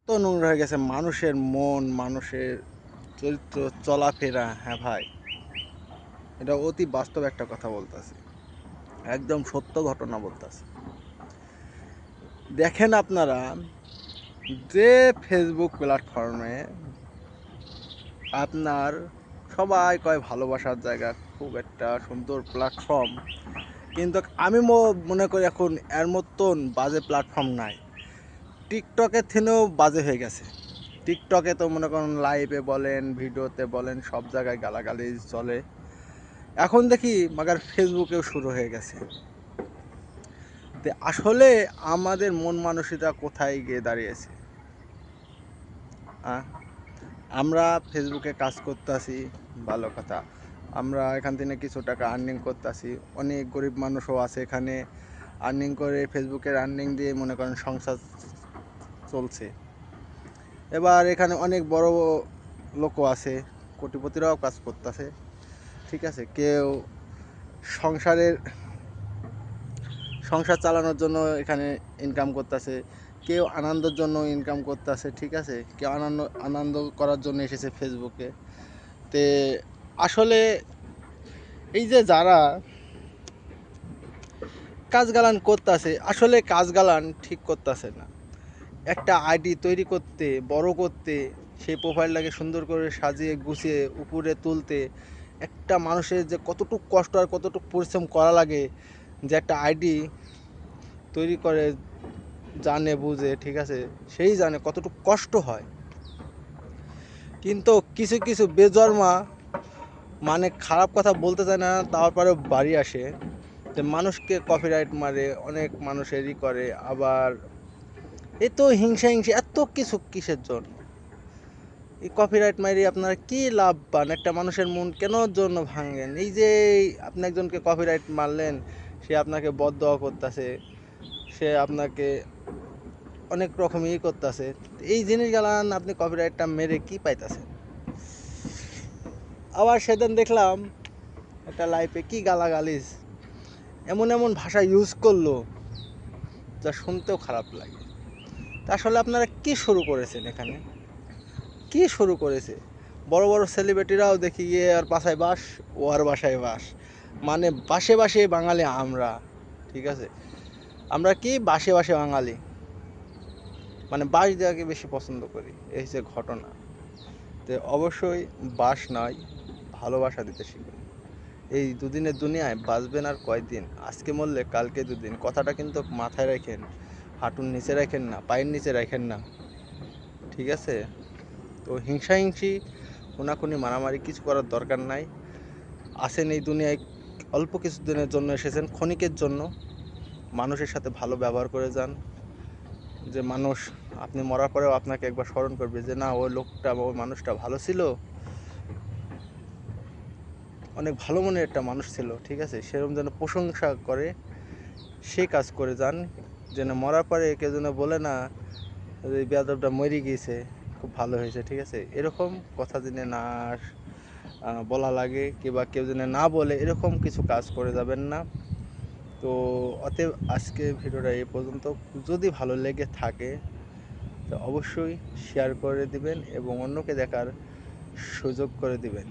নোংরা হয়ে গেছে মানুষের মন, মানুষের চরিত্র, চলাফেরা। হ্যাঁ ভাই, এটা অতি বাস্তব একটা কথা বলতেছি, একদম সত্য ঘটনা বলতেছি। দেখেন আপনারা, যে ফেসবুক প্ল্যাটফর্মে আপনার সবাই কয় ভালোবাসার জায়গা, খুব একটা সুন্দর প্ল্যাটফর্ম, কিন্তু আমি মনে করি এখন এর মতন বাজে প্ল্যাটফর্ম নাই। টিকটকের থেকেও বাজে হয়ে গেছে। টিকটকে তো মনে করেন লাইভে বলেন, ভিডিওতে বলেন, সব জায়গায় গালাগালি চলে। এখন দেখি মাগার ফেসবুকেও শুরু হয়ে গেছে। তো আসলে আমাদের মন মানসিকতা কোথায় গিয়ে দাঁড়িয়েছে? আমরা ফেসবুকে কাজ করতেছি, ভালো কথা। আমরা এখান থেকে কিছু টাকা আর্নিং করতেছি। অনেক গরিব মানুষও আছে এখানে, আর্নিং করে ফেসবুকের আর্নিং দিয়ে মনে করেন সংসার চলছে। এবার এখানে অনেক বড় লোকও আছে, কোটিপতিরাও কাজ করতেছে, ঠিক আছে। কেউ সংসারের সংসার চালানোর জন্য এখানে ইনকাম করতেছে, কেউ আনন্দের জন্য ইনকাম করতেছে, ঠিক আছে। কেউ আনন্দ করার জন্য এসেছে ফেসবুকে। তে আসলে এই যে যারা কাজ গালান করতেছে, আসলে কাজ গালান ঠিক করতেছে না। একটা আইডি তৈরি করতে, বড় করতে, সেই প্রোফাইলটাকে সুন্দর করে সাজিয়ে গুছিয়ে উপরে তুলতে একটা মানুষের যে কতটুকু কষ্ট আর কতটুকু পরিশ্রম করা লাগে, যে একটা আইডি তৈরি করে জানে বুঝে, ঠিক আছে, সেই জানে কতটুকু কষ্ট হয়। কিন্তু কিছু কিছু বেজন্মা মানে খারাপ কথা বলতে চায় না, তারপরে বাড়ি আসে, যে মানুষকে কপিরাইট মারে, অনেক মানুষেরই করে। আবার এ তো হিংসা হিংসি এত কিছু কিসের জন্য? এই কপিরাইট মারি আপনারা কি লাভ পান? একটা মানুষের মন কেন জন্য ভাঙেন? এই যে আপনি একজনকে কপিরাইট মারলেন, সে আপনাকে বদদোয়া করতেছে, সে আপনাকে অনেক রকম করতেছে। এই জিনিসগুলান আপনি কপিরাইটটা মেরে কি পাইতেছেন? আবার সেদিন দেখলাম একটা লাইফে কি গালাগালিজ, এমন এমন ভাষা ইউজ করলো যা শুনতেও খারাপ লাগে। তা আসলে আপনারা কি শুরু করেছেন এখানে? কি শুরু করেছে? বড় বড় সেলিব্রিটিরাও দেখি গিয়ে আর বাসায় বাস, ও আর বাসায় বাস, মানে বাসে বাসে বাঙালি আমরা, ঠিক আছে। আমরা কি বাসে বাসে বাঙালি, মানে বাস দেওয়াকে বেশি পছন্দ করি, এই হচ্ছে ঘটনা। তো অবশ্যই বাস নয়, ভালোবাসা দিতে শিখুন। এই দুদিনের দুনিয়ায় বাঁচবেন আর কয়দিন? আজকে মরলে কালকে দুদিন, কথাটা কিন্তু মাথায় রাখেন। হাঁটুর নিচে রাখেন না, পায়ের নিচে রাখেন না, ঠিক আছে। তো হিংসাহিংসি, খুনাখুনি, মারামারি কিছু করার দরকার নাই। আসেন এই দুনিয়ায় অল্প কিছু দিনের জন্য এসেছেন, ক্ষণিকের জন্য। মানুষের সাথে ভালো ব্যবহার করে যান, যে মানুষ আপনি মরার পরেও আপনাকে একবার স্মরণ করবে যে না, ওই লোকটা, ওই মানুষটা ভালো ছিল, অনেক ভালো মনের একটা মানুষ ছিল, ঠিক আছে। সেরকম যেন প্রশংসা করে, সে কাজ করে যান, যেন মরার পরে কেউ যেন বলে না যে বেয়াদবটা মরে গিয়েছে, খুব ভালো হয়েছে, ঠিক আছে। এরকম কথা যেন না বলা লাগে, কিংবা কেউ যেন না বলে, এরকম কিছু কাজ করে যাবেন না। তো অতএব আজকে ভিডিওটা এই পর্যন্ত। যদি ভালো লেগে থাকে তো অবশ্যই শেয়ার করে দিবেন এবং অন্যকে দেখার সুযোগ করে দিবেন।